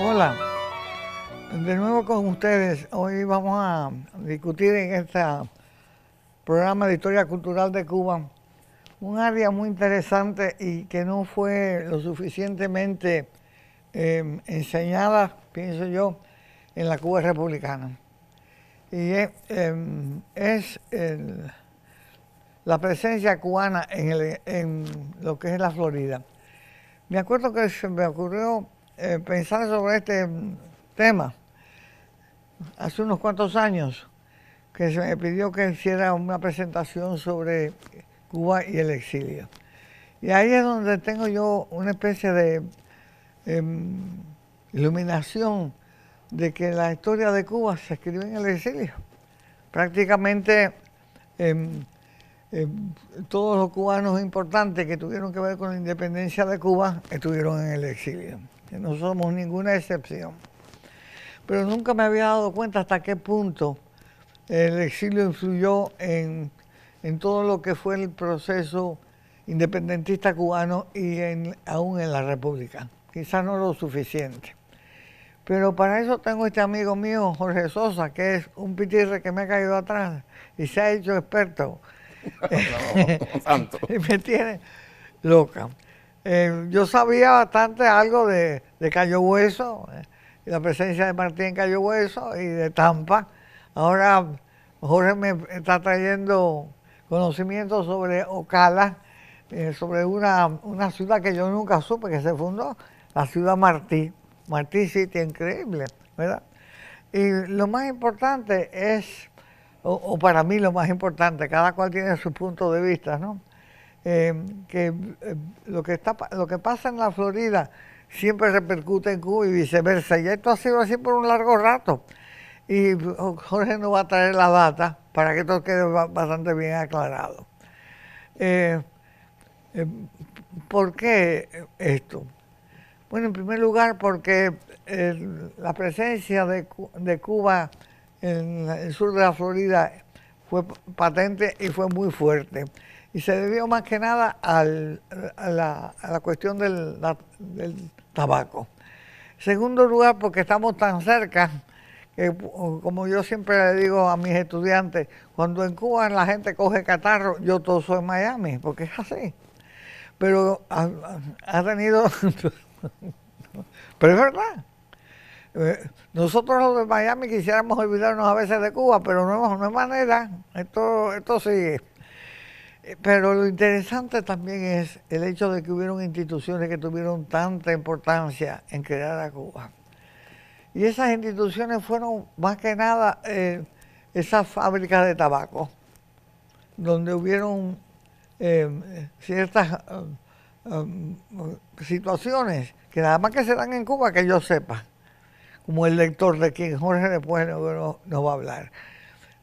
Hola, de nuevo con ustedes. Hoy vamos a discutir en este programa de Historia Cultural de Cuba un área muy interesante y que no fue lo suficientemente enseñada, pienso yo, en la Cuba republicana. Y la presencia cubana en lo que es la Florida. Me acuerdo que se me ocurrió pensar sobre este tema hace unos cuantos años, que se me pidió que hiciera una presentación sobre Cuba y el exilio. Y ahí es donde tengo yo una especie de iluminación de que la historia de Cuba se escribió en el exilio. Prácticamente todos los cubanos importantes que tuvieron que ver con la independencia de Cuba estuvieron en el exilio. Que no somos ninguna excepción. Pero nunca me había dado cuenta hasta qué punto el exilio influyó en todo lo que fue el proceso independentista cubano y aún en la República. Quizás no lo suficiente. Pero para eso tengo este amigo mío, Jorge Sosa, que es un pitirre que me ha caído atrás y se ha hecho experto. No tanto. Y me tiene loca. Yo sabía bastante algo de Cayo Hueso, y la presencia de Martí en Cayo Hueso y de Tampa. Ahora Jorge me está trayendo conocimiento sobre Ocala, sobre una ciudad que yo nunca supe que se fundó, la ciudad Martí. Martí City, increíble, ¿verdad? Y lo más importante es, o para mí lo más importante, cada cual tiene su punto de vista, ¿no? Lo que pasa en la Florida siempre repercute en Cuba y viceversa, y esto ha sido así por un largo rato. Y Jorge nos va a traer la data para que esto quede bastante bien aclarado. ¿Por qué esto? Bueno, en primer lugar porque la presencia de Cuba en el sur de la Florida fue patente y fue muy fuerte. Y se debió más que nada a la cuestión del tabaco. En segundo lugar, porque estamos tan cerca, que como yo siempre le digo a mis estudiantes, cuando en Cuba la gente coge catarro, yo toso en Miami, porque es así. Pero ha tenido... Pero es verdad. Nosotros los de Miami quisiéramos olvidarnos a veces de Cuba, pero no hay manera. Esto sigue. Pero lo interesante también es el hecho de que hubieron instituciones que tuvieron tanta importancia en crear a Cuba. Y esas instituciones fueron más que nada esas fábricas de tabaco, donde hubieron ciertas situaciones que nada más que se dan en Cuba, que yo sepa, como el lector de quien Jorge después nos va a hablar.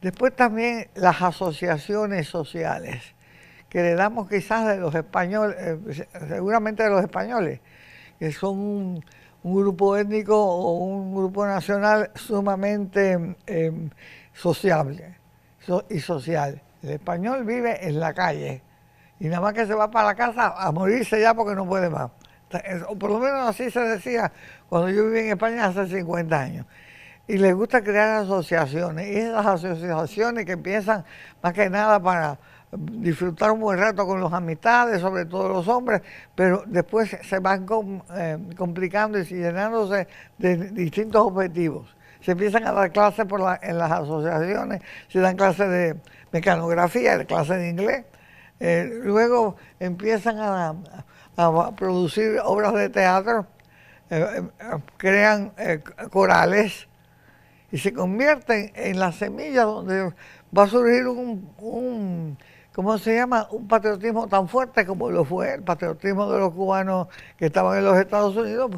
Después también las asociaciones sociales, que le damos quizás de los españoles, seguramente de los españoles, que son un grupo étnico o un grupo nacional sumamente sociable y social. El español vive en la calle y nada más que se va para la casa a morirse ya porque no puede más. O por lo menos así se decía cuando yo viví en España hace 50 años. Y les gusta crear asociaciones. Y esas asociaciones que empiezan más que nada para disfrutar un buen rato con las amistades, sobre todo los hombres, pero después se van complicando y llenándose de distintos objetivos. Se empiezan a dar clases en las asociaciones, se dan clases de mecanografía, clases de inglés. Luego empiezan a producir obras de teatro, crean corales y se convierten en la semilla donde va a surgir ¿cómo se llama? Un patriotismo tan fuerte como lo fue el patriotismo de los cubanos que estaban en los Estados Unidos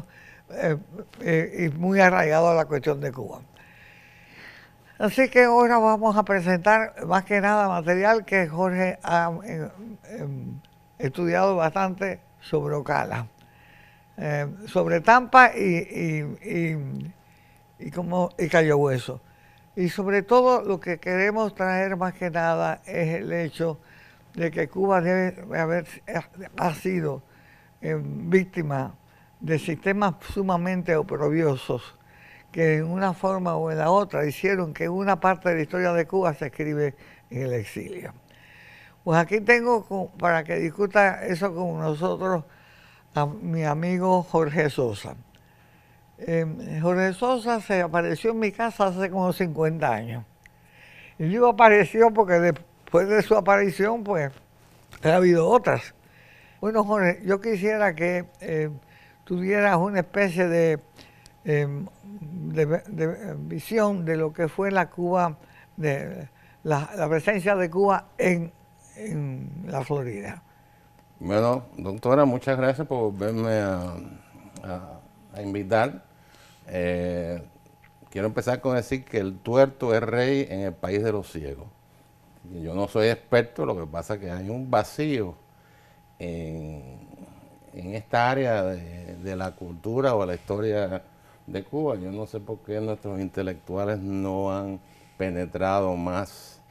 y muy arraigado a la cuestión de Cuba. Así que ahora vamos a presentar más que nada material que Jorge ha estudiado bastante sobre Ocala, sobre Tampa y y Cayo Hueso. Y sobre todo lo que queremos traer más que nada es el hecho de que Cuba ha sido víctima de sistemas sumamente oprobiosos que en una forma o en la otra hicieron que una parte de la historia de Cuba se escribe en el exilio. Pues aquí tengo para que discuta eso con nosotros a mi amigo Jorge Sosa. Jorge Sosa se apareció en mi casa hace como 50 años. Y digo apareció porque después de su aparición, pues, ha habido otras. Bueno, Jorge, yo quisiera que tuvieras una especie de visión de lo que fue la Cuba, de la presencia de Cuba en la Florida. Bueno, doctora, muchas gracias por volverme a invitar. Quiero empezar con decir que el tuerto es rey en el país de los ciegos. Yo no soy experto, lo que pasa es que hay un vacío en esta área de la cultura o la historia de Cuba. Yo no sé por qué nuestros intelectuales no han penetrado más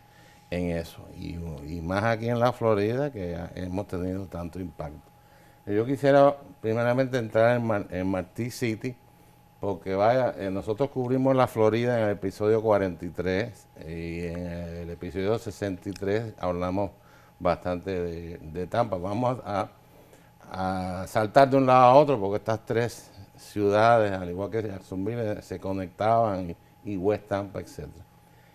en eso, y más aquí en la Florida, que hemos tenido tanto impacto. Yo quisiera primeramente entrar en Martí City, porque vaya, nosotros cubrimos la Florida en el episodio 43 y en el episodio 63 hablamos bastante de Tampa. Vamos a saltar de un lado a otro porque estas tres ciudades, al igual que Jacksonville, se conectaban, y West Tampa, etc.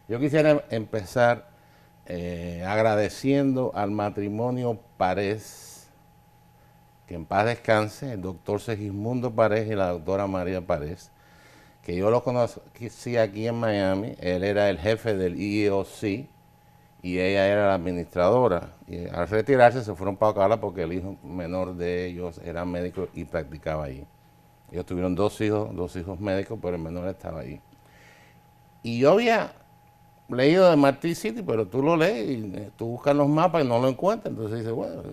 Yo quisiera empezar agradeciendo al matrimonio Párez, que en paz descanse, el doctor Segismundo Párez y la doctora María Párez, que yo los conocí aquí en Miami. Él era el jefe del EEOC y ella era la administradora. Y al retirarse se fueron para Ocala porque el hijo menor de ellos era médico y practicaba allí. Ellos tuvieron dos hijos médicos, pero el menor estaba allí. Y yo había leído de Martí City, pero tú lo lees y tú buscas los mapas y no lo encuentras. Entonces dices, bueno,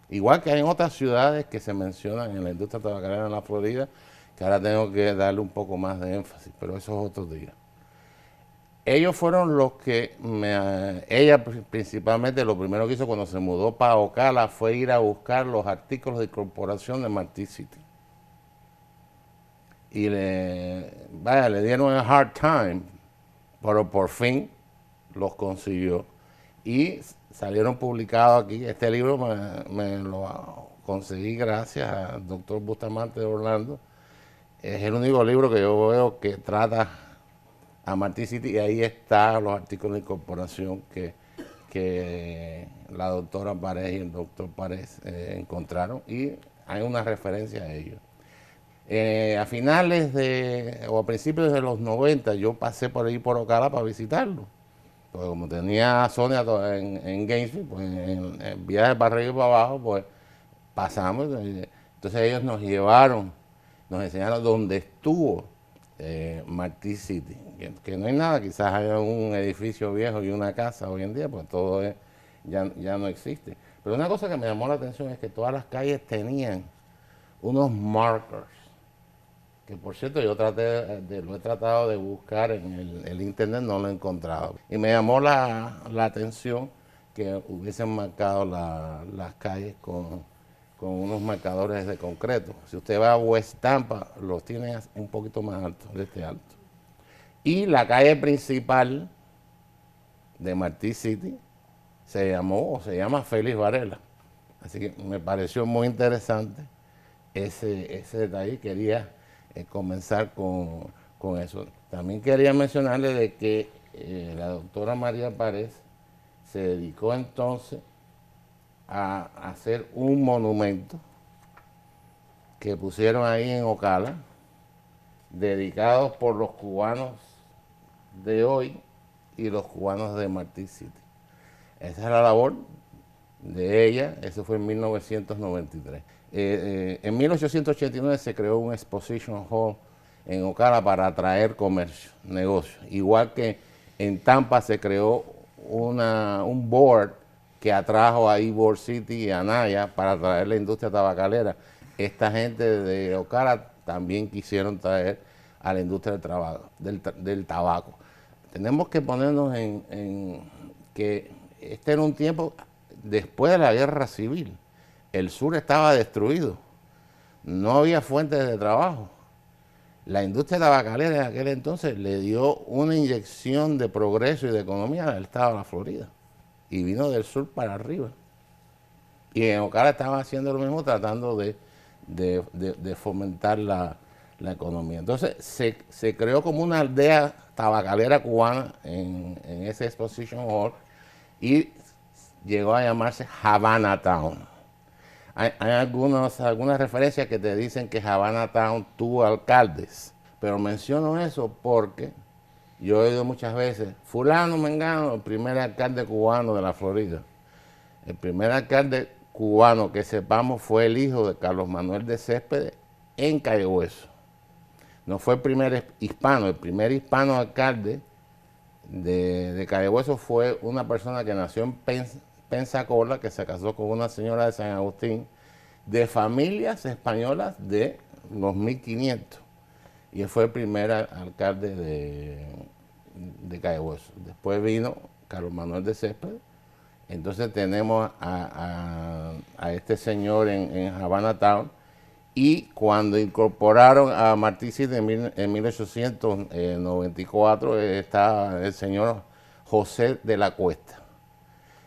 igual que hay en otras ciudades que se mencionan en la industria tabacalera en la Florida, que ahora tengo que darle un poco más de énfasis, pero eso es otro día. Ellos fueron los que, ella principalmente, lo primero que hizo cuando se mudó para Ocala fue ir a buscar los artículos de incorporación de Martí City. Y le dieron a hard time, pero por fin los consiguió. Y salieron publicados aquí. Este libro me lo conseguí gracias al doctor Bustamante de Orlando. Es el único libro que yo veo que trata a Martí City, y ahí están los artículos de incorporación que la doctora Párez y el doctor Párez encontraron, y hay una referencia a ellos. A finales o a principios de los 90 yo pasé por ahí por Ocala para visitarlo. Porque como tenía a Sonia en Gainesville, pues en viaje para arriba y para abajo, pues pasamos. Entonces ellos nos llevaron, nos enseñaron dónde estuvo Martí City. Que no hay nada, quizás haya un edificio viejo y una casa hoy en día, pues todo ya no existe. Pero una cosa que me llamó la atención es que todas las calles tenían unos markers, que por cierto yo lo he tratado de buscar en el internet, no lo he encontrado. Y me llamó la atención que hubiesen marcado las calles con unos marcadores de concreto. Si usted va a West Tampa, los tiene un poquito más altos, de este alto. Y la calle principal de Martí City se llama Félix Varela. Así que me pareció muy interesante ese detalle. Quería comenzar con eso. También quería mencionarle de que la doctora María Párez se dedicó entonces a hacer un monumento que pusieron ahí en Ocala, dedicados por los cubanos de hoy y los cubanos de Martí City. Esa es la labor de ella. Eso fue en 1993. En 1889 se creó un exposition hall en Ocala para atraer comercio, negocio. Igual que en Tampa se creó un board que atrajo a Ybor City y a Naya para atraer la industria tabacalera. Esta gente de Ocala también quisieron traer a la industria del tabaco. Tenemos que ponernos en que este era un tiempo después de la guerra civil. El sur estaba destruido, no había fuentes de trabajo. La industria tabacalera en aquel entonces le dio una inyección de progreso y de economía al estado de la Florida y vino del sur para arriba. Y en Ocala estaban haciendo lo mismo, tratando de fomentar la economía. Entonces se creó como una aldea tabacalera cubana en ese Exposition Hall y llegó a llamarse Havana Town. Hay algunas referencias que te dicen que Havana Town tuvo alcaldes, pero menciono eso porque yo he oído muchas veces, fulano mengano, el primer alcalde cubano de la Florida. El primer alcalde cubano que sepamos fue el hijo de Carlos Manuel de Céspedes en Cayo Hueso. No fue el primer hispano alcalde de Cayo Hueso fue una persona que nació en Pensacola, que se casó con una señora de San Agustín, de familias españolas de los 1500. Y él fue el primer alcalde de Cayo Hueso. Después vino Carlos Manuel de Céspedes. Entonces tenemos a este señor en Havana Town. Y cuando incorporaron a Martí City en 1894, está el señor José de la Cuesta.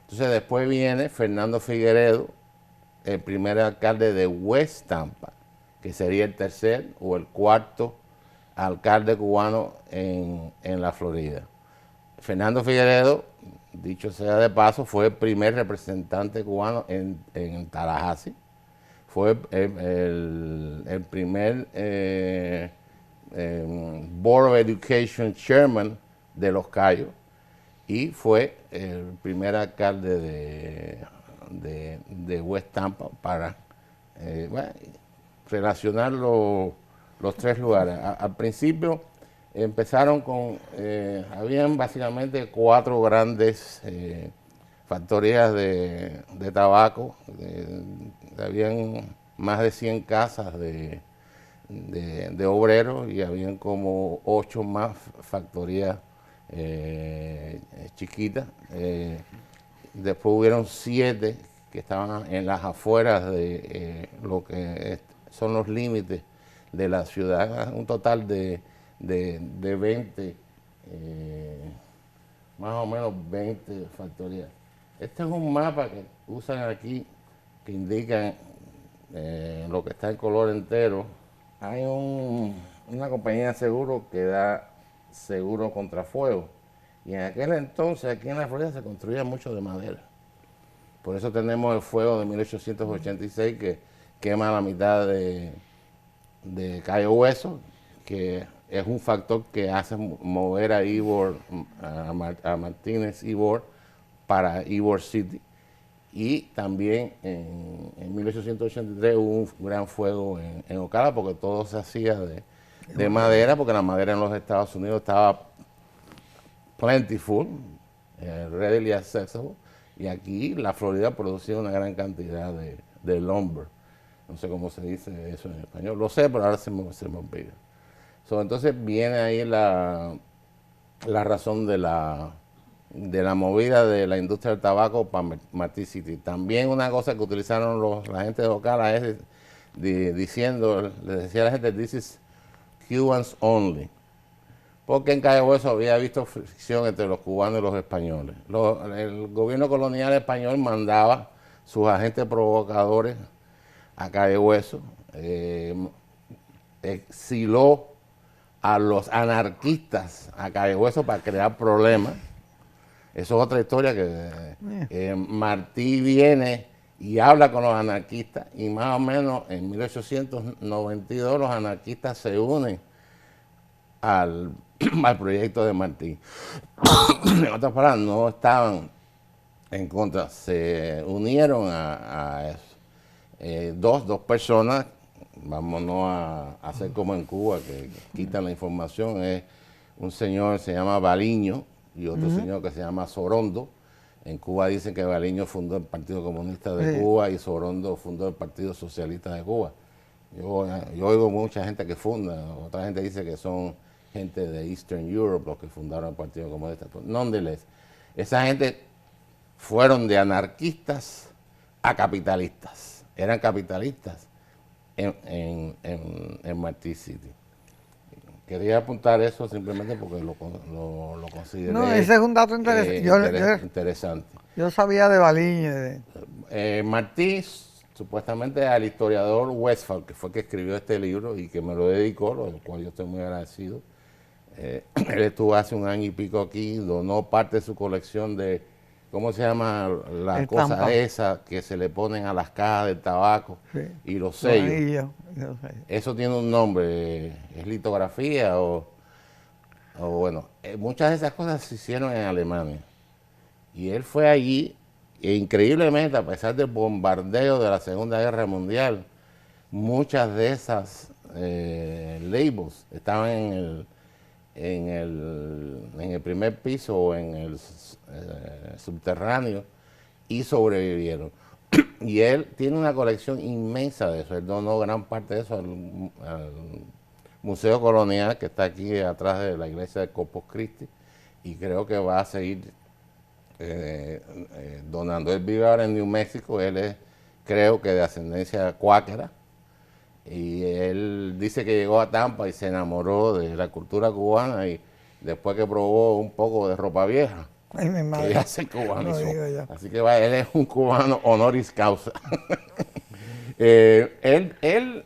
Entonces después viene Fernando Figueredo, el primer alcalde de West Tampa, que sería el tercer o el cuarto alcalde cubano en la Florida. Fernando Figueredo, dicho sea de paso, fue el primer representante cubano en Tallahassee. Fue el primer Board of Education Chairman de Los Cayos y fue el primer alcalde de West Tampa para relacionar los tres lugares. Al principio empezaron habían básicamente 4 grandes factorías de tabaco, habían más de 100 casas de obreros y habían como 8 más factorías chiquitas. Después hubieron 7 que estaban en las afueras de lo que son los límites de la ciudad, un total de 20, más o menos 20 factorías. Este es un mapa que usan aquí que indica lo que está en color entero. Hay una compañía de seguro que da seguro contra fuego. Y en aquel entonces aquí en la Florida se construía mucho de madera. Por eso tenemos el fuego de 1886 que quema la mitad de Cayo Hueso, que es un factor que hace mover a a Martínez Ybor para Ybor City. Y también en 1883 hubo un gran fuego en Ocala porque todo se hacía de madera, porque la madera en los Estados Unidos estaba plentiful, readily accessible, y aquí la Florida producía una gran cantidad de lumber. No sé cómo se dice eso en español, lo sé, pero ahora se me olvida. Entonces viene ahí la razón de la movida de la industria del tabaco para Martí City. También una cosa que utilizaron la gente de Ocala es diciendo, les decía a la gente, this is Cubans only. Porque en Cayo Hueso había visto fricción entre los cubanos y los españoles. El gobierno colonial español mandaba sus agentes provocadores a Cayo Hueso, exiló a los anarquistas a Cayo Hueso para crear problemas. Eso es otra historia que Martí viene y habla con los anarquistas y más o menos en 1892 los anarquistas se unen al proyecto de Martí. En otras palabras, no estaban en contra, se unieron a eso. Dos personas, vámonos a hacer como en Cuba, que quitan la información, es un señor que se llama Baliño y otro señor que se llama Sorondo. En Cuba dicen que Baliño fundó el Partido Comunista de Cuba y Sorondo fundó el Partido Socialista de Cuba. Yo oigo mucha gente que funda, otra gente dice que son gente de Eastern Europe los que fundaron el Partido Comunista. Nonetheless, esa gente fueron de anarquistas a capitalistas. Eran capitalistas en Martí City. Quería apuntar eso simplemente porque lo consideré No, ese es un dato interesante. Yo sabía de Baliño. Martí, supuestamente al historiador Westphal, que fue el que escribió este libro y que me lo dedicó, lo cual yo estoy muy agradecido. Él estuvo hace un año y pico aquí, donó parte de su colección de, ¿cómo se llama? La cosa esa que se le ponen a las cajas del tabaco, sí, y los sellos. Eso tiene un nombre, ¿es litografía o bueno? Muchas de esas cosas se hicieron en Alemania. Y él fue allí, e increíblemente, a pesar del bombardeo de la Segunda Guerra Mundial, muchas de esas labels estaban en el primer piso o en el subterráneo y sobrevivieron. Y él tiene una colección inmensa de eso. Él donó gran parte de eso al Museo Colonial, que está aquí atrás de la iglesia de Corpus Christi, y creo que va a seguir donando. Él vive ahora en New Mexico. Él es, creo que, de ascendencia cuáquera, y él dice que llegó a Tampa y se enamoró de la cultura cubana, y después que probó un poco de ropa vieja, que ya se cubanizó. No, así que él es un cubano honoris causa. Él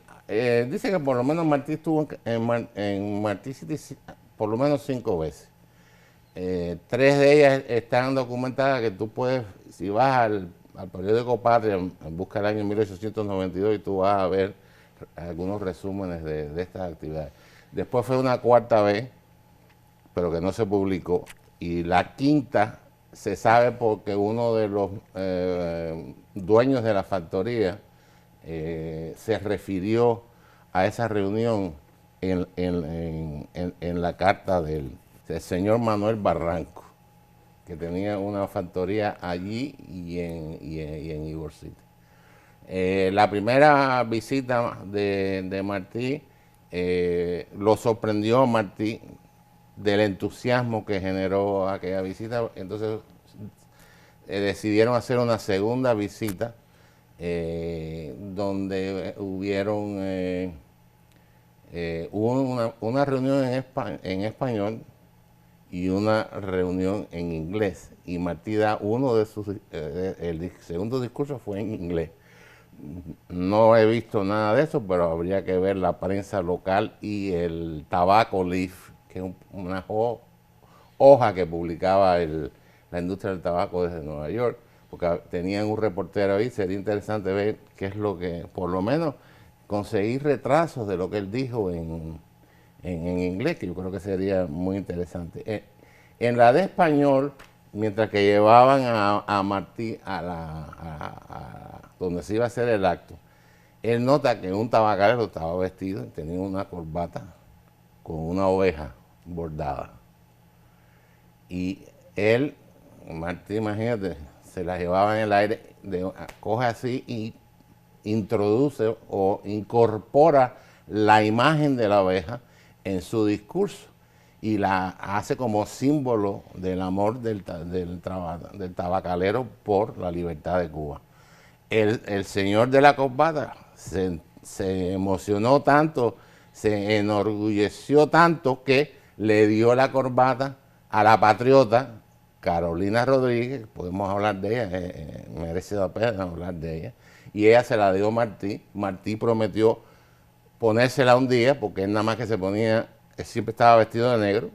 dice que por lo menos Martí estuvo en Martí City por lo menos 5 veces. 3 de ellas están documentadas, que tú puedes, si vas al periódico Patria, busca el año 1892 y tú vas a ver algunos resúmenes de estas actividades. Después fue una 4ª vez, pero que no se publicó, y la 5ª se sabe porque uno de los dueños de la factoría se refirió a esa reunión en la carta del señor Manuel Barranco, que tenía una factoría allí y en Ybor City. La primera visita de Martí lo sorprendió a Martí del entusiasmo que generó aquella visita. Entonces decidieron hacer una segunda visita donde hubieron una reunión en español y una reunión en inglés, y Martí da uno de sus, el segundo discurso fue en inglés. No he visto nada de eso, pero habría que ver la prensa local y el Tobacco Leaf, que es una hoja que publicaba la industria del tabaco desde Nueva York, porque tenían un reportero ahí. Sería interesante ver qué es lo que, por lo menos, conseguir retrasos de lo que él dijo en inglés, que yo creo que sería muy interesante. En la de español, mientras que llevaban a Martí a donde se iba a hacer el acto, él nota que un tabacalero estaba vestido y tenía una corbata con una oveja bordada. Y él, Martí, imagínate, se la llevaba en el aire, coge así y introduce o incorpora la imagen de la oveja en su discurso y la hace como símbolo del amor del tabacalero por la libertad de Cuba. El señor de la corbata se emocionó tanto, se enorgulleció tanto, que le dio la corbata a la patriota Carolina Rodríguez. Podemos hablar de ella, merece la pena hablar de ella, y ella se la dio a Martí. Martí prometió ponérsela un día, porque él nada más que se ponía, él siempre estaba vestido de negro,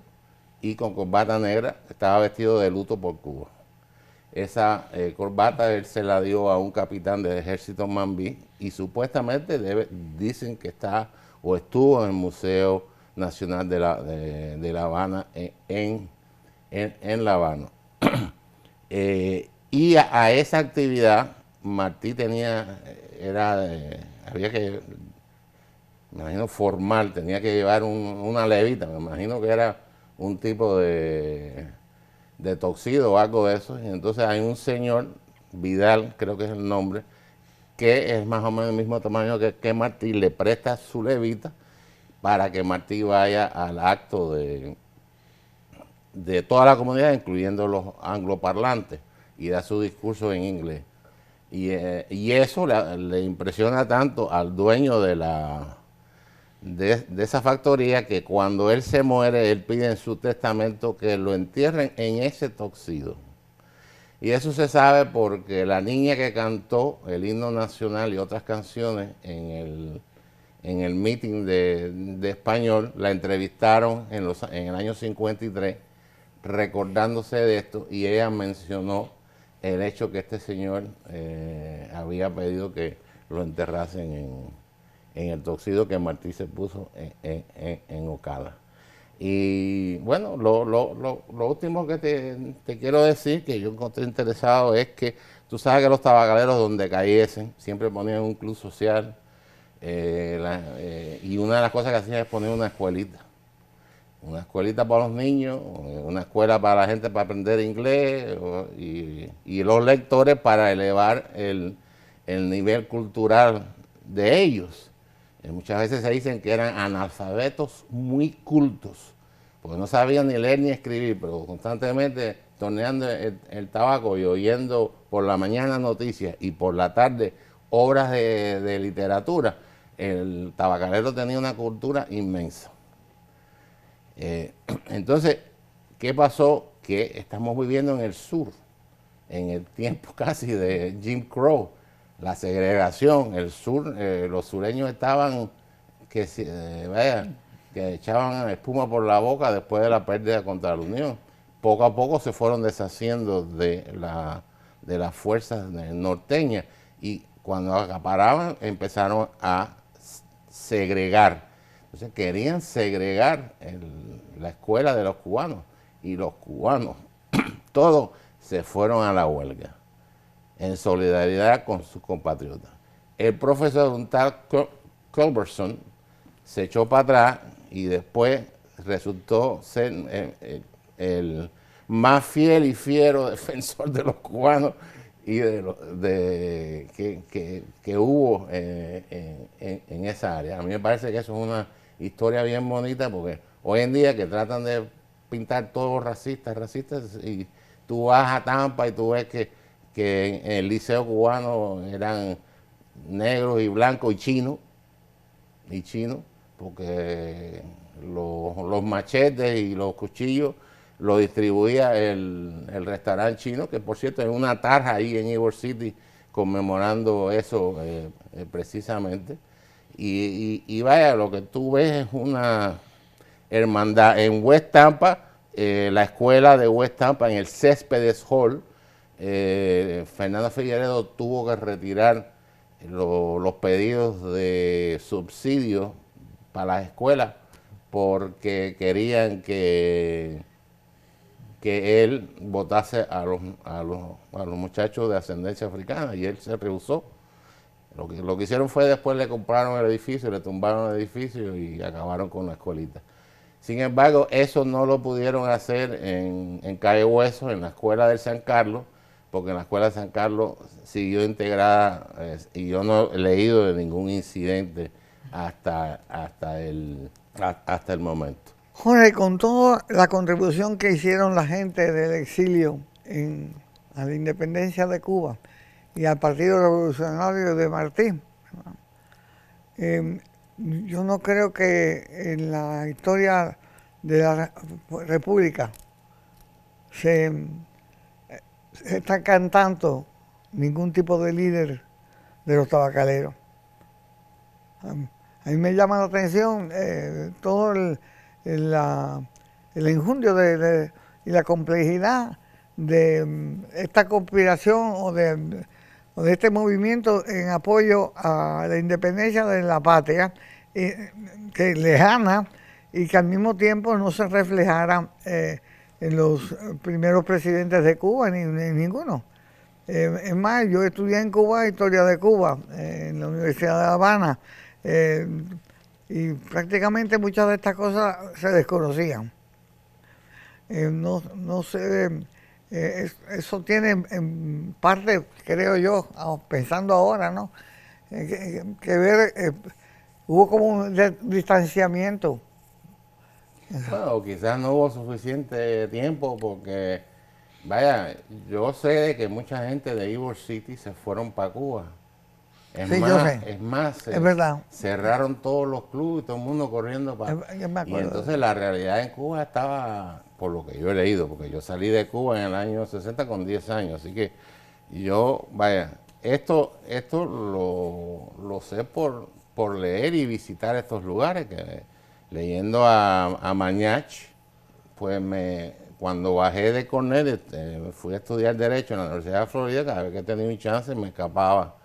y con corbata negra estaba vestido de luto por Cuba. Esa corbata él se la dio a un capitán del ejército Mambí, y supuestamente dicen que está o estuvo en el Museo Nacional de La Habana, en La Habana. Y a esa actividad Martí había que, me imagino, formal, tenía que llevar una levita, me imagino que era un tipo de toxido o algo de eso. Y entonces hay un señor, Vidal creo que es el nombre, que es más o menos el mismo tamaño que Martí, le presta su levita para que Martí vaya al acto de toda la comunidad, incluyendo los angloparlantes, y da su discurso en inglés. Y eso le impresiona tanto al dueño de esa factoría, que cuando él se muere, él pide en su testamento que lo entierren en ese Tuxedo. Y eso se sabe porque la niña que cantó el himno nacional y otras canciones en el meeting de español, la entrevistaron en el año 53, recordándose de esto, y ella mencionó el hecho que este señor había pedido que lo enterrasen en el Tuxedo que Martí se puso en Ocala. Y bueno, lo último que te quiero decir, que yo encontré interesado, es que tú sabes que los tabacaleros, donde cayesen, siempre ponían un club social, y una de las cosas que hacían es poner una escuelita para los niños, una escuela para la gente para aprender inglés, y los lectores para elevar el nivel cultural de ellos. Muchas veces se dicen que eran analfabetos muy cultos, porque no sabían ni leer ni escribir, pero constantemente torneando el tabaco y oyendo por la mañana noticias y por la tarde obras de literatura. El tabacalero tenía una cultura inmensa. Entonces, ¿qué pasó? Que estamos viviendo en el sur, en el tiempo casi de Jim Crow, la segregación. El sur, los sureños estaban que echaban espuma por la boca después de la pérdida contra la Unión. Poco a poco se fueron deshaciendo de las fuerzas norteñas, y cuando acaparaban empezaron a segregar. Entonces querían segregar la escuela de los cubanos, y los cubanos todos se fueron a la huelga en solidaridad con sus compatriotas. El profesor, un tal Culberson, se echó para atrás y después resultó ser el más fiel y fiero defensor de los cubanos y que hubo en esa área. A mí me parece que eso es una historia bien bonita, porque hoy en día que tratan de pintar todos racistas, y tú vas a Tampa y tú ves que en el liceo cubano eran negros y blancos y chinos, porque los machetes y los cuchillos lo distribuía el restaurante chino, que por cierto es una tarja ahí en Ybor City conmemorando eso precisamente. Y vaya, lo que tú ves es una hermandad. En West Tampa, la escuela de West Tampa, en el Céspedes Hall, Fernando Figueredo tuvo que retirar los pedidos de subsidios para las escuelas, porque querían que él votase a los muchachos de ascendencia africana, y él se rehusó. Lo que hicieron fue después le compraron el edificio, le tumbaron el edificio y acabaron con la escuelita. Sin embargo, eso no lo pudieron hacer en Calle Hueso, en la escuela del San Carlos, porque en la escuela de San Carlos siguió integrada, y yo no he leído de ningún incidente hasta el momento. Jorge, con toda la contribución que hicieron la gente del exilio a la independencia de Cuba y al Partido Revolucionario de Martí, yo no creo que en la historia de la República se está cantando ningún tipo de líder de los tabacaleros. A mí me llama la atención todo el enjundio y la complejidad de esta conspiración o de este movimiento en apoyo a la independencia de la patria, que lejana, y que al mismo tiempo no se reflejara en los primeros presidentes de Cuba, ni ninguno. Es más, yo estudié en Cuba historia de Cuba, en la Universidad de La Habana, y prácticamente muchas de estas cosas se desconocían. No sé Eso tiene en parte, creo yo, pensando ahora, ¿no? Que ver, hubo como un distanciamiento. Bueno, quizás no hubo suficiente tiempo porque, vaya, yo sé de que mucha gente de Ybor City se fueron para Cuba. Sí, yo sé, Es más, es verdad. cerraron todos los clubes, todo el mundo corriendo para... Yo me Y acuerdo. entonces la realidad en Cuba estaba, por lo que yo he leído, porque yo salí de Cuba en el año 60 con 10 años, así que yo, vaya, esto lo sé por leer y visitar estos lugares, que leyendo a Mañach, pues cuando bajé de Cornell, fui a estudiar Derecho en la Universidad de Florida, cada vez que tenía un chance me escapaba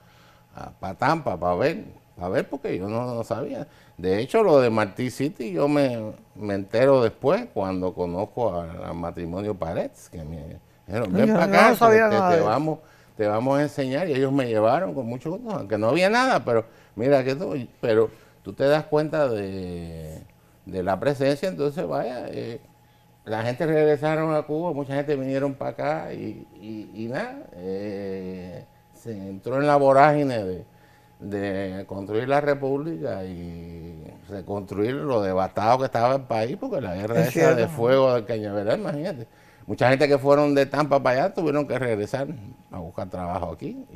para Tampa, para ver, porque yo no sabía. De hecho, lo de Martí City yo me entero después cuando conozco al matrimonio Paredes, que me dijeron, ven para Yo acá, no sabía nada de eso. te vamos a enseñar, y ellos me llevaron con mucho gusto, aunque no había nada, pero mira que pero tú te das cuenta de la presencia, entonces vaya, la gente regresaron a Cuba, mucha gente vinieron para acá y nada, se entró en la vorágine de construir la república y reconstruir lo devastado que estaba el país, porque la guerra Es esa de cierto. fuego del Cañaveral, imagínate. Mucha gente que fueron de Tampa para allá tuvieron que regresar a buscar trabajo aquí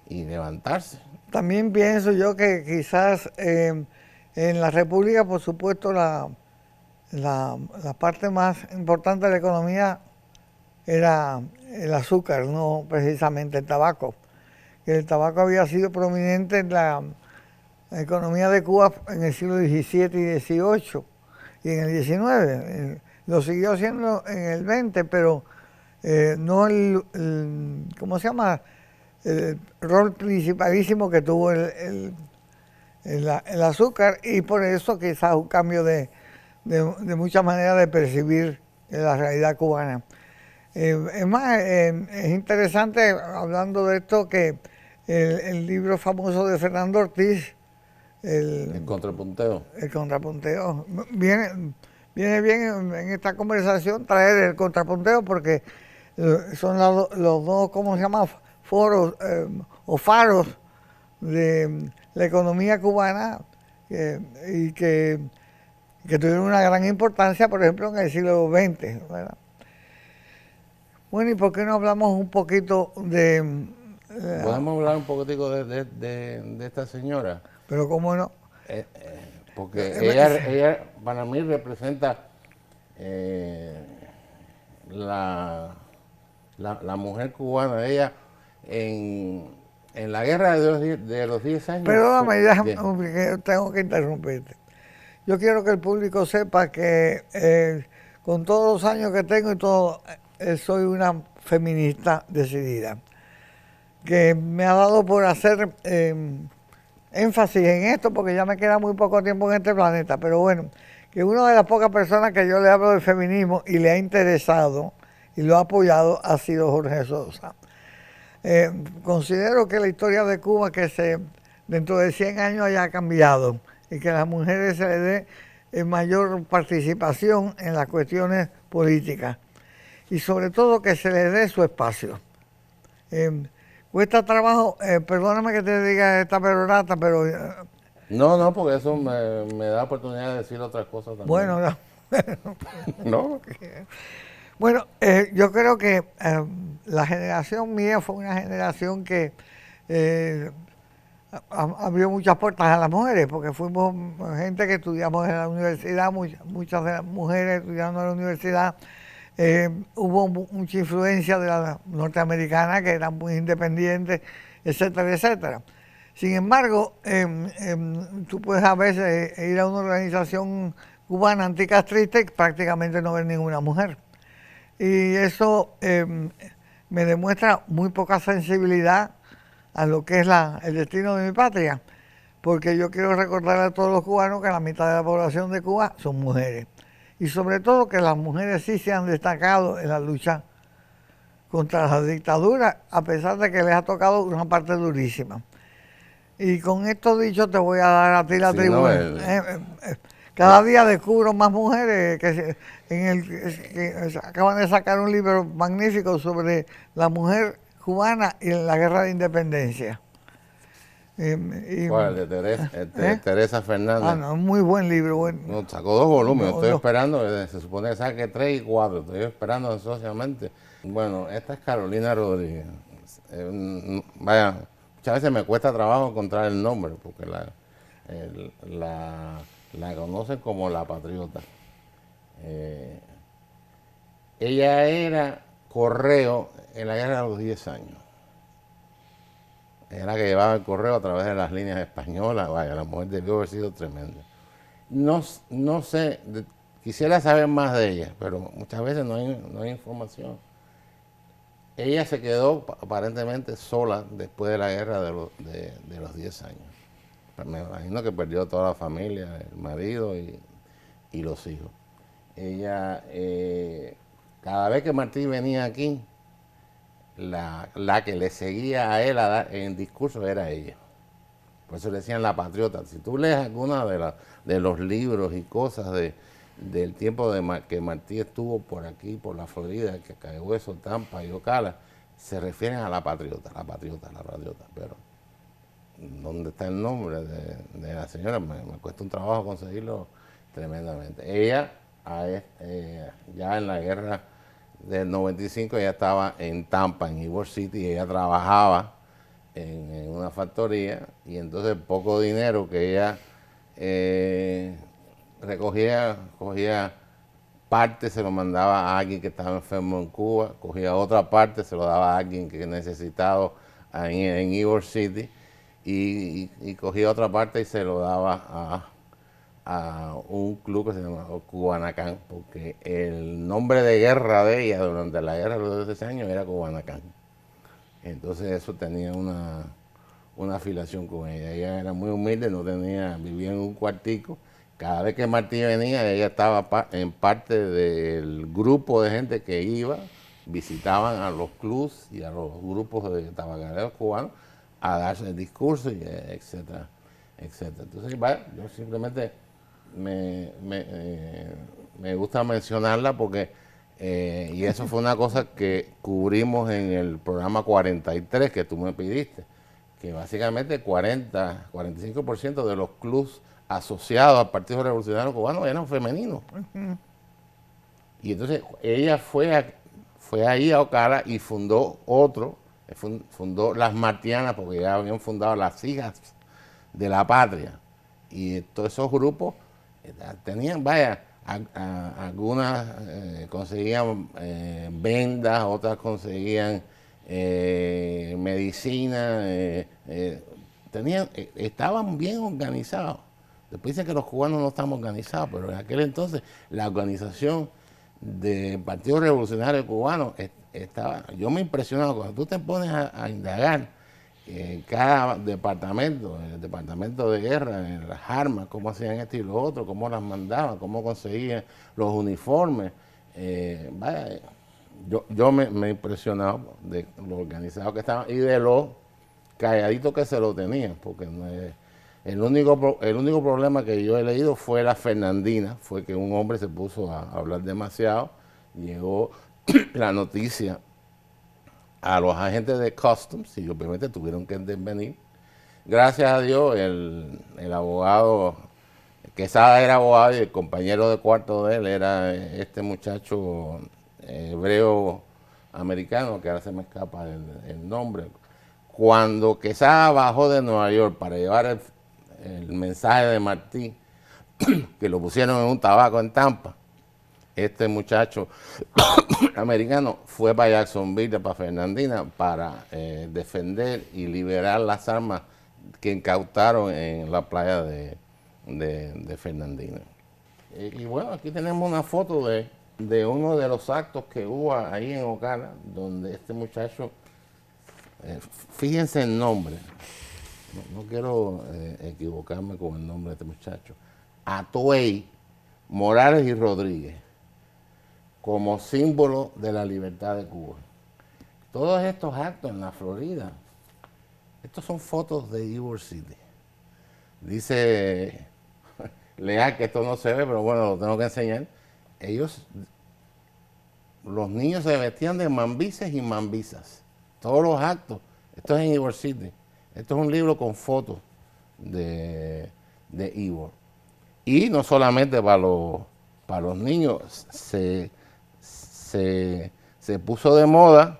y levantarse. También pienso yo que quizás en la República, por supuesto, la parte más importante de la economía era el azúcar, no precisamente el tabaco. Que el tabaco había sido prominente en la economía de Cuba en el siglo XVII y XVIII y en el XIX. Lo siguió haciendo en el XX, pero no ¿cómo se llama? El rol principalísimo que tuvo el azúcar, y por eso quizás un cambio de muchas maneras de percibir la realidad cubana. Es más, es interesante, hablando de esto, que el libro famoso de Fernando Ortiz, El contrapunteo. el contrapunteo, viene bien en esta conversación traer el contrapunteo, porque son los dos, ¿cómo se llama? Foros o faros de la economía cubana, y que tuvieron una gran importancia, por ejemplo, en el siglo XX, ¿verdad? Bueno, ¿y por qué no hablamos un poquito de... ¿Podemos hablar un poquitico de esta señora? pero cómo no? Porque ella para mí representa la mujer cubana. Ella en la guerra de los 10 años... Perdóname, que tengo que interrumpirte. Yo quiero que el público sepa que con todos los años que tengo y todo, soy una feminista decidida, que me ha dado por hacer énfasis en esto, porque ya me queda muy poco tiempo en este planeta, pero bueno, que una de las pocas personas que yo le hablo del feminismo y le ha interesado y lo ha apoyado ha sido Jorge Sosa. Considero que la historia de Cuba, dentro de 100 años haya cambiado, y que a las mujeres se les dé mayor participación en las cuestiones políticas, y sobre todo que se les dé su espacio. Cuesta trabajo, perdóname que te diga esta perorata, pero... No, porque eso me da oportunidad de decir otras cosas también. Bueno, ¿No? Bueno, yo creo que la generación mía fue una generación que abrió muchas puertas a las mujeres, porque fuimos gente que estudiamos en la universidad, muchas de las mujeres estudiando en la universidad. Hubo mucha influencia de la norteamericana, que eran muy independientes, etcétera, etcétera. Sin embargo, tú puedes a veces ir a una organización cubana anticastrista y prácticamente no ver ninguna mujer. Y eso me demuestra muy poca sensibilidad a lo que es el destino de mi patria, porque yo quiero recordar a todos los cubanos que la mitad de la población de Cuba son mujeres, y sobre todo que las mujeres sí se han destacado en la lucha contra la dictadura, a pesar de que les ha tocado una parte durísima. Y con esto dicho, te voy a dar a ti la tribuna. Cada día descubro más mujeres que acaban de sacar un libro magnífico sobre la mujer cubana y la guerra de independencia. ¿Cuál? De Teresa, Teresa Fernández. No, muy buen libro. No, sacó 2 volúmenes, estoy esperando, se supone que saque 3 y 4, estoy esperando ansiosamente. Bueno, esta es Carolina Rodríguez. Vaya, muchas veces me cuesta trabajo encontrar el nombre, porque la conocen como la patriota. Ella era correo en la guerra de los 10 años. Era la que llevaba el correo a través de las líneas españolas. Vaya, la mujer debió haber sido tremenda. No sé, quisiera saber más de ella, pero muchas veces no hay información. Ella se quedó aparentemente sola después de la guerra de los 10 años. Me imagino que perdió toda la familia, el marido y los hijos. Ella, cada vez que Martí venía aquí, la que le seguía a él en discurso era ella. Por eso le decían la patriota. Si tú lees alguna de los libros y cosas del tiempo que Martí estuvo por aquí, por la Florida, que Cayo Tampa y Ocala, se refieren a la patriota. Pero ¿dónde está el nombre de la señora? Me cuesta un trabajo conseguirlo tremendamente. Ella, ya en la guerra del 95, ella estaba en Tampa, en Ybor City, y ella trabajaba en una factoría, y entonces poco dinero que ella cogía parte, se lo mandaba a alguien que estaba enfermo en Cuba, cogía otra parte, se lo daba a alguien que necesitaba en Ybor City, y cogía otra parte y se lo daba a un club que se llama Cubanacán, porque el nombre de guerra de ella durante la guerra de los 12 años era Cubanacán. Entonces eso tenía una afiliación con ella. Ella era muy humilde, vivía en un cuartico. Cada vez que Martí venía, ella estaba en parte del grupo de gente que iba, visitaban a los clubs y a los grupos de tabacaleros cubanos a darse el discurso, etcétera, etcétera. Entonces, yo simplemente me gusta mencionarla porque, y eso fue una cosa que cubrimos en el programa 43 que tú me pidiste, que básicamente 45% de los clubs asociados al Partido Revolucionario Cubano eran femeninos. Y entonces ella fue ahí a Ocala y fundó fundó las Martianas, porque ya habían fundado las Hijas de la Patria. Y todos esos grupos tenían, algunas conseguían vendas, otras conseguían medicina, estaban bien organizados. Después dicen que los cubanos no estamos organizados, pero en aquel entonces la organización del Partido Revolucionario Cubano estaba. Yo me impresionaba cuando tú te pones a indagar en cada departamento, en el departamento de guerra, en las armas, cómo hacían esto y lo otro, cómo las mandaban, cómo conseguían los uniformes. Yo me he impresionado de lo organizados que estaban y de los calladitos que se lo tenían, porque el único problema que yo he leído fue la Fernandina, fue que un hombre se puso a hablar demasiado, llegó la noticia a los agentes de Customs y obviamente tuvieron que intervenir. Gracias a Dios, el abogado, Quesada era abogado y el compañero de cuarto de él era este muchacho hebreo americano, que ahora se me escapa el nombre. Cuando Quesada bajó de Nueva York para llevar el mensaje de Martí, que lo pusieron en un tabaco en Tampa, este muchacho americano fue para Jacksonville, para Fernandina, para defender y liberar las armas que incautaron en la playa de Fernandina. Y bueno, aquí tenemos una foto de uno de los actos que hubo ahí en Ocala, donde este muchacho, fíjense el nombre, no quiero equivocarme con el nombre de este muchacho, Atuey Morales y Rodríguez, como símbolo de la libertad de Cuba. Todos estos actos en la Florida, estos son fotos de Ybor City. Dice legal, que esto no se ve, pero bueno, lo tengo que enseñar. Ellos, los niños se vestían de mambises y mambisas. Todos los actos. Esto es en Ybor City. Esto es un libro con fotos de Ybor. Y no solamente para los niños, se puso de moda,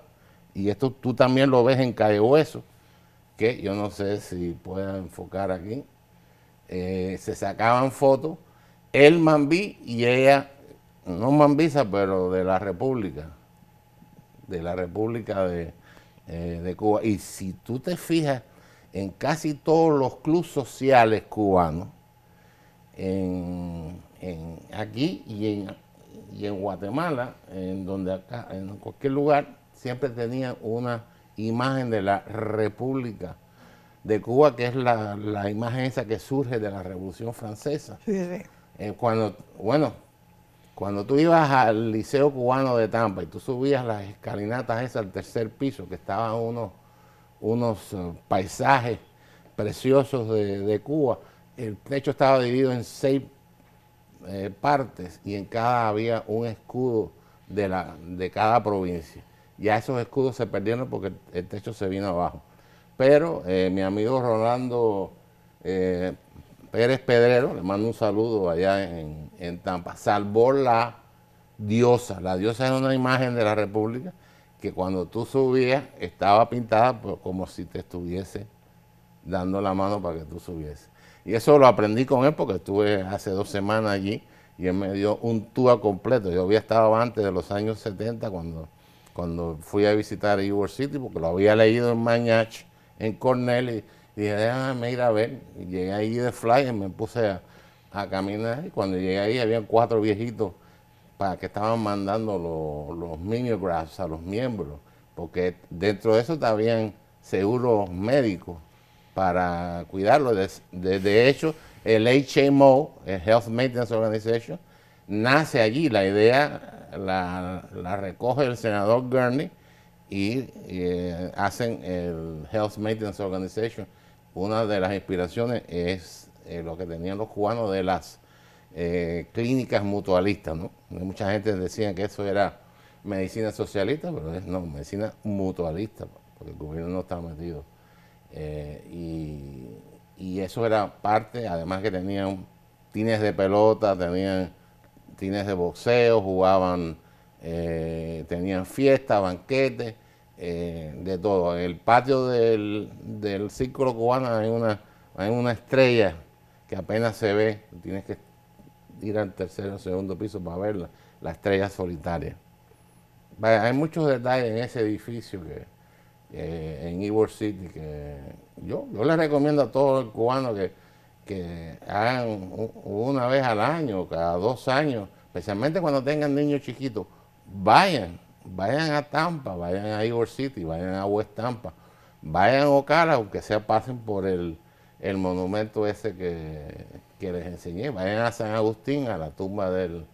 y esto tú también lo ves en Calle Hueso, que yo no sé si pueda enfocar aquí, se sacaban fotos, el mambí y ella, no mambisa, pero de la República de Cuba. Y si tú te fijas en casi todos los clubes sociales cubanos, aquí y en Guatemala, en donde acá, en cualquier lugar, siempre tenían una imagen de la República de Cuba, que es la imagen esa que surge de la Revolución Francesa. Sí, sí. Cuando tú ibas al Liceo Cubano de Tampa y tú subías las escalinatas esas al tercer piso, que estaban unos paisajes preciosos de Cuba, el techo estaba dividido en 6 partes y en cada había un escudo de cada provincia. Ya esos escudos se perdieron porque el techo se vino abajo. Pero mi amigo Rolando Pérez Pedrero, le mando un saludo allá en Tampa, salvó la diosa. La diosa es una imagen de la República que cuando tú subías estaba pintada como si te estuviese dando la mano para que tú subieses. Y eso lo aprendí con él porque estuve hace 2 semanas allí y él me dio un tour completo. Yo había estado antes de los años 70 cuando fui a visitar Ybor City, porque lo había leído en Mañach, en Cornell, y dije, déjame ir a ver. Y llegué ahí de fly y me puse a caminar, y cuando llegué ahí habían 4 viejitos para que estaban mandando los mimeographs a los miembros, porque dentro de eso habían seguros médicos para cuidarlo. De hecho, el HMO, el Health Maintenance Organization, nace allí. La idea la recoge el senador Gurney y hacen el Health Maintenance Organization. Una de las inspiraciones es lo que tenían los cubanos de las clínicas mutualistas, ¿no? Mucha gente decía que eso era medicina socialista, pero no, medicina mutualista, porque el gobierno no está metido. Y eso era parte, además que tenían tines de pelota, tenían tines de boxeo, jugaban, tenían fiestas, banquetes, de todo. En el patio del Círculo Cubano hay una estrella que apenas se ve, tienes que ir al tercer o segundo piso para verla, la estrella solitaria. Hay muchos detalles en ese edificio en Ybor City que yo les recomiendo a todos los cubanos que hagan una vez al año, cada 2 años, especialmente cuando tengan niños chiquitos, vayan a Tampa, vayan a Ybor City, vayan a West Tampa, vayan a Ocala, aunque sea pasen por el monumento ese que les enseñé, vayan a San Agustín, a la tumba del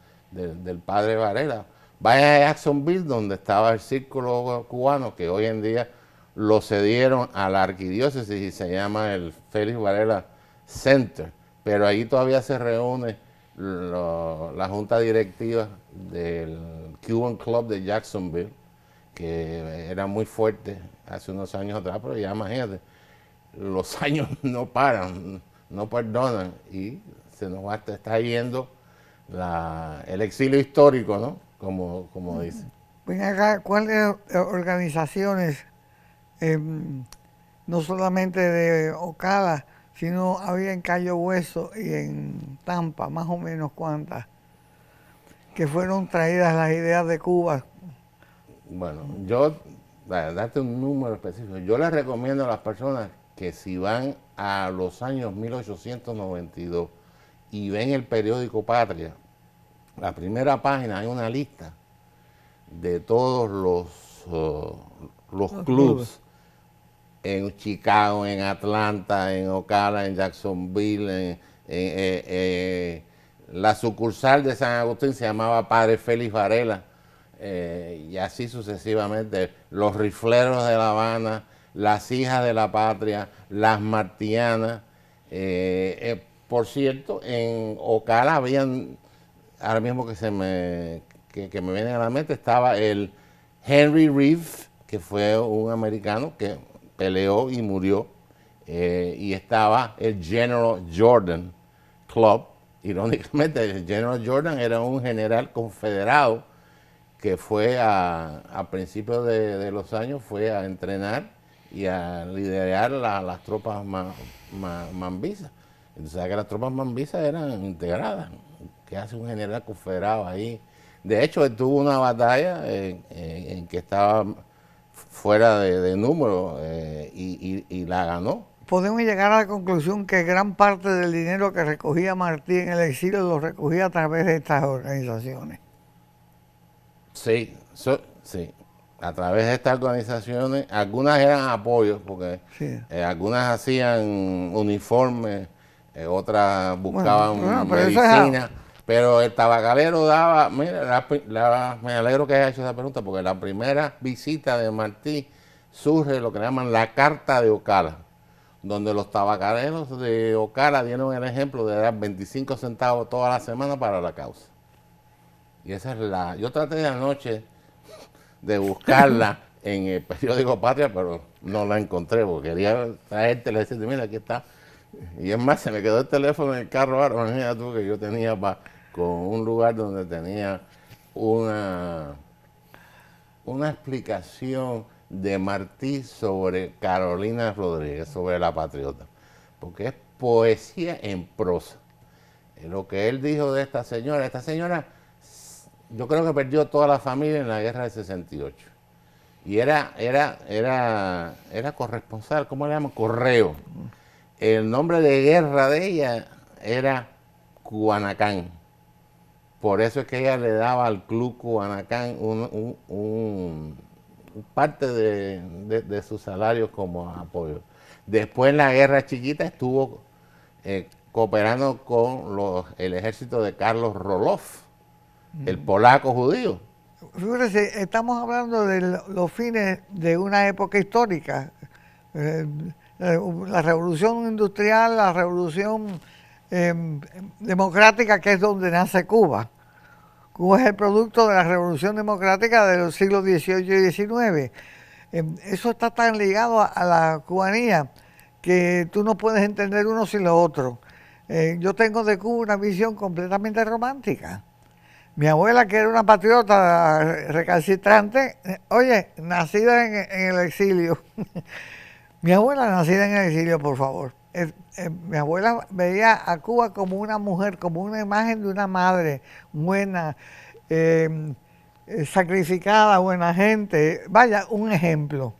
padre Varela, vayan a Jacksonville, donde estaba el Círculo Cubano, que hoy en día lo cedieron a la arquidiócesis y se llama el Félix Varela Center, pero ahí todavía se reúne la junta directiva del Cuban Club de Jacksonville, que era muy fuerte hace unos años atrás, pero ya imagínate, los años no paran, no perdonan, y se nos está yendo el exilio histórico, ¿no? Como dice. Ven acá, ¿cuáles organizaciones, no solamente de Ocala, sino había en Cayo Hueso y en Tampa, más o menos cuántas, que fueron traídas las ideas de Cuba? Bueno, darte un número específico, yo les recomiendo a las personas que si van a los años 1892 y ven el periódico Patria, la primera página hay una lista de todos los clubs en Chicago, en Atlanta, en Ocala, en Jacksonville, la sucursal de San Agustín se llamaba Padre Félix Varela, y así sucesivamente, los Rifleros de La Habana, las Hijas de la Patria, las Martianas, Por cierto, en Ocala habían, ahora mismo que me viene a la mente, estaba el Henry Reeve, que fue un americano que peleó y murió, y estaba el General Jordan Club. Irónicamente, el General Jordan era un general confederado que fue a principios de los años, fue a entrenar y a liderar las tropas mambisas. Entonces, que las tropas mambisas eran integradas. ¿Qué hace un general confederado ahí? De hecho, él tuvo una batalla en que estaba fuera de número y la ganó. Podemos llegar a la conclusión que gran parte del dinero que recogía Martí en el exilio lo recogía a través de estas organizaciones. Sí, sí. A través de estas organizaciones, algunas eran apoyos, porque Sí. algunas hacían uniformes, otras buscaban Bueno, pero eso medicina, pero el tabacalero daba, mira, me alegro que haya hecho esa pregunta, porque la primera visita de Martí surge lo que llaman la Carta de Ocala, donde los tabacaleros de Ocala dieron el ejemplo de dar 25 centavos toda la semana para la causa. Y esa es yo traté de anoche de buscarla en el periódico Patria, pero no la encontré, porque quería traerte y decirte, mira, aquí está. Y es más, se me quedó el teléfono en el carro ahora, imagínate tú que yo tenía con un lugar donde tenía una explicación de Martí sobre Carolina Rodríguez, sobre la patriota, porque es poesía en prosa. Lo que él dijo de esta señora yo creo que perdió toda la familia en la guerra del 68. Y era corresponsal, ¿cómo le llaman? Correo. El nombre de guerra de ella era Cubanacán. Por eso es que ella le daba al club Cubanacán parte de su salario como apoyo. Después en la guerra chiquita estuvo cooperando con el ejército de Carlos Roloff, el polaco judío. Fíjese, estamos hablando de los fines de una época histórica. La revolución industrial, la revolución democrática, que es donde nace Cuba. Cuba es el producto de la revolución democrática de los siglos XVIII y XIX. Eso está tan ligado a la cubanía que tú no puedes entender uno sin lo otro. Yo tengo de Cuba una visión completamente romántica. Mi abuela, que era una patriota recalcitrante, oye, nacida en el exilio. Mi abuela nacida en el exilio, por favor. Mi abuela veía a Cuba como una mujer, como una imagen de una madre buena, sacrificada, buena gente. Vaya, un ejemplo.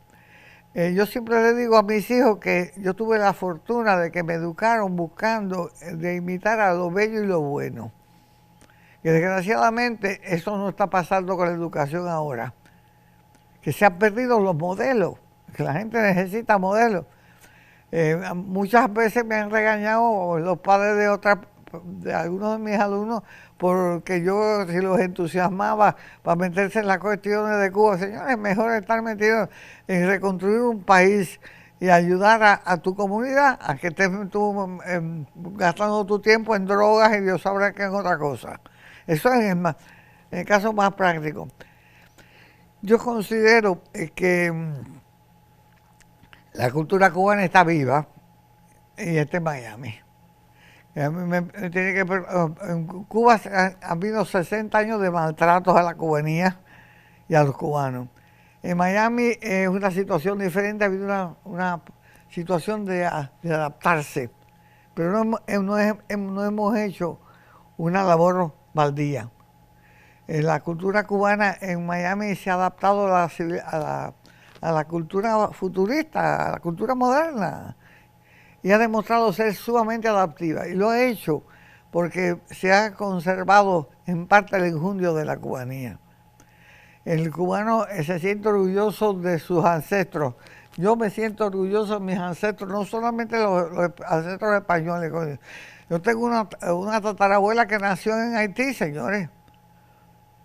Yo siempre le digo a mis hijos que yo tuve la fortuna de que me educaron buscando de imitar a lo bello y lo bueno. Que desgraciadamente eso no está pasando con la educación ahora. Que se han perdido los modelos, que la gente necesita modelos. Muchas veces me han regañado los padres de algunos de mis alumnos porque yo, si los entusiasmaba para meterse en las cuestiones de Cuba, señores, mejor estar metidos en reconstruir un país y ayudar a tu comunidad a que estés tú gastando tu tiempo en drogas y Dios sabrá que en otra cosa. Eso es en el caso más práctico. Yo considero que la cultura cubana está viva y está en Miami. En Cuba han habido 60 años de maltratos a la cubanía y a los cubanos. En Miami es una situación diferente, ha habido una situación de adaptarse, pero no hemos hecho una labor baldía. La cultura cubana en Miami se ha adaptado a la cultura futurista, a la cultura moderna, y ha demostrado ser sumamente adaptiva. Y lo ha hecho porque se ha conservado en parte el enjundio de la cubanía. El cubano se siente orgulloso de sus ancestros. Yo me siento orgulloso de mis ancestros, no solamente los ancestros españoles. Yo tengo una tatarabuela que nació en Haití, señores.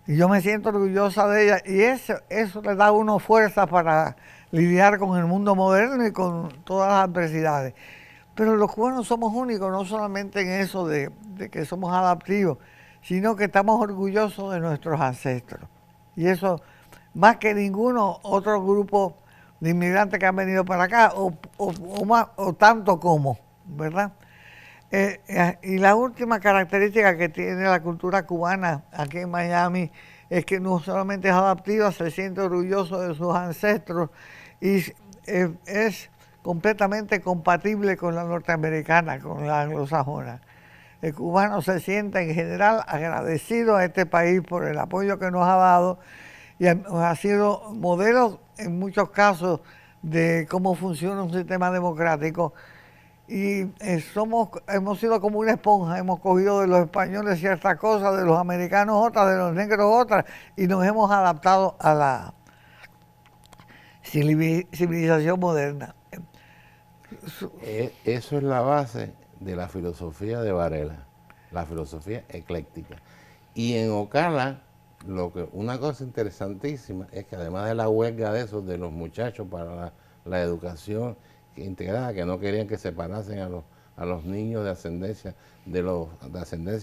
Y yo me siento orgullosa de ella. Y eso le da a uno fuerza para lidiar con el mundo moderno y con todas las adversidades. Pero los cubanos somos únicos, no solamente en eso de que somos adaptivos, sino que estamos orgullosos de nuestros ancestros. Y eso, más que ninguno otro grupo de inmigrantes que han venido para acá, o tanto como, ¿verdad? Y la última característica que tiene la cultura cubana aquí en Miami es que no solamente es adaptiva, se siente orgulloso de sus ancestros y es completamente compatible con la norteamericana, con la anglosajona. El cubano se siente en general agradecido a este país por el apoyo que nos ha dado y ha sido modelo en muchos casos de cómo funciona un sistema democrático. Y hemos sido como una esponja, hemos cogido de los españoles ciertas cosas, de los americanos otras, de los negros otras, y nos hemos adaptado a la civilización moderna. Eso es la base de la filosofía de Varela, la filosofía ecléctica. Y en Ocala, una cosa interesantísima es que además de la huelga de los muchachos para la educación integrada, que no querían que separasen a los niños de ascendencia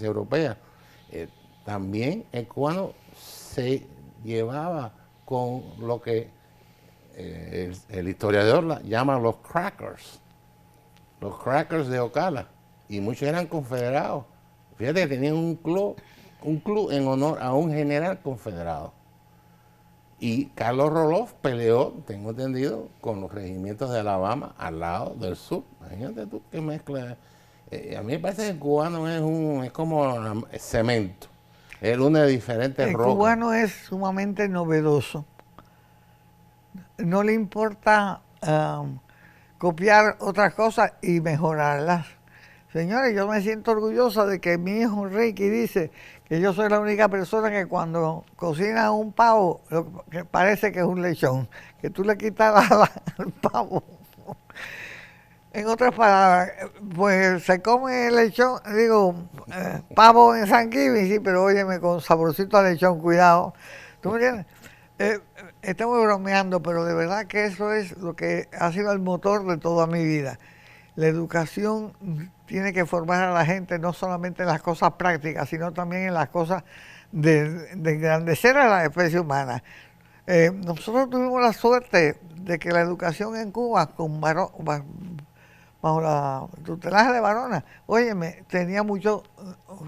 europea, también el cubano se llevaba con lo que el historiador llama los crackers de Ocala, y muchos eran confederados. Fíjate que tenían un club en honor a un general confederado. Y Carlos Roloff peleó, tengo entendido, con los regimientos de Alabama al lado del sur. Imagínate tú qué mezcla. A mí me parece que el cubano es como cemento. Él une diferentes rocas. El cubano es sumamente novedoso. No le importa copiar otras cosas y mejorarlas. Señores, yo me siento orgullosa de que mi hijo Ricky dice que yo soy la única persona que cuando cocina un pavo, que parece que es un lechón, que tú le quitas al pavo. En otras palabras, pues se come el lechón, pavo en Thanksgiving, sí, pero óyeme, con saborcito a lechón, cuidado. ¿Tú me entiendes? Estamos bromeando, pero de verdad que eso es lo que ha sido el motor de toda mi vida. La educación tiene que formar a la gente no solamente en las cosas prácticas, sino también en las cosas de engrandecer a la especie humana. Nosotros tuvimos la suerte de que la educación en Cuba, bajo la tutelaje de Varona, óyeme, tenía mucho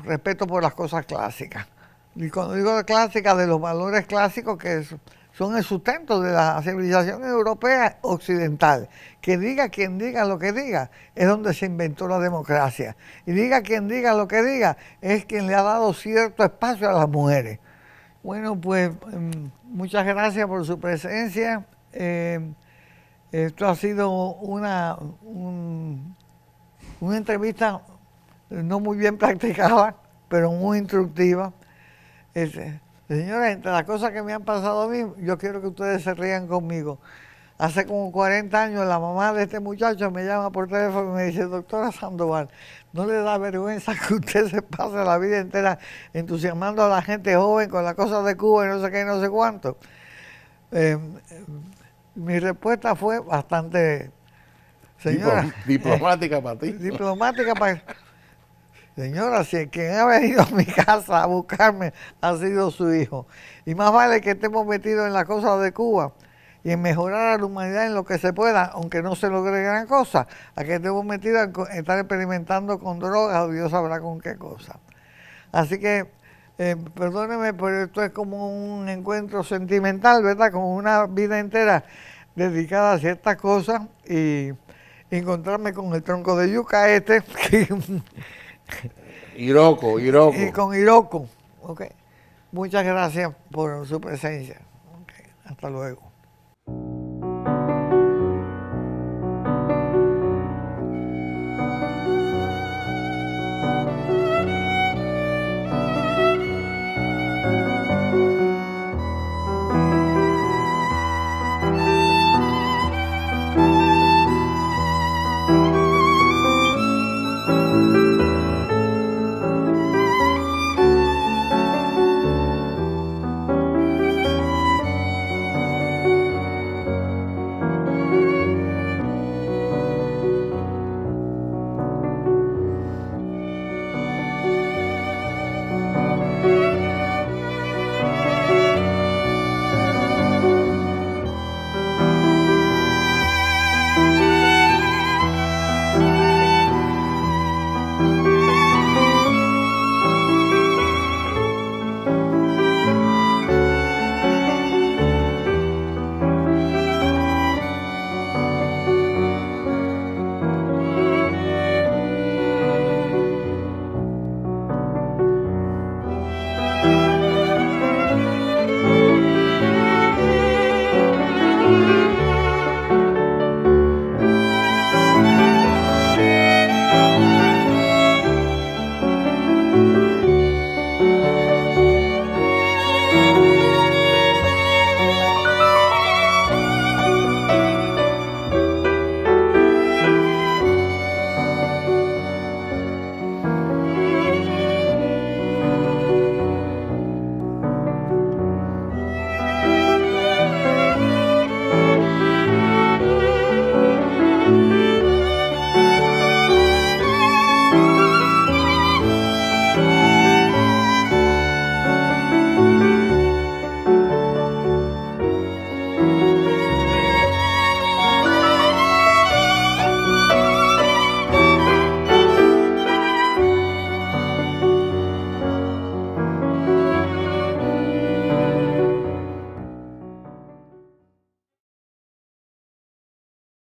respeto por las cosas clásicas. Y cuando digo de clásicas, de los valores clásicos que son el sustento de la civilización europea occidental. Que diga quien diga lo que diga, es donde se inventó la democracia. Y diga quien diga lo que diga, es quien le ha dado cierto espacio a las mujeres. Bueno, pues muchas gracias por su presencia. Esto ha sido una entrevista no muy bien practicada, pero muy instructiva. Señores, entre las cosas que me han pasado a mí, yo quiero que ustedes se rían conmigo. Hace como 40 años la mamá de este muchacho me llama por teléfono y me dice: doctora Sandoval, ¿no le da vergüenza que usted se pase la vida entera entusiasmando a la gente joven con las cosas de Cuba y no sé qué y no sé cuánto? Mi respuesta fue bastante, señora, diplomática para ti. Diplomática para... Señora, si el quien ha venido a mi casa a buscarme ha sido su hijo. Y más vale que estemos metidos en las cosas de Cuba y en mejorar a la humanidad en lo que se pueda, aunque no se logre gran cosa, a que estemos metidos en estar experimentando con drogas o Dios sabrá con qué cosa. Así que, perdóneme, pero esto es como un encuentro sentimental, ¿verdad? Como una vida entera dedicada a ciertas cosas y encontrarme con el tronco de yuca Iroko. Y con Iroko. Okay. Muchas gracias por su presencia. Okay. Hasta luego.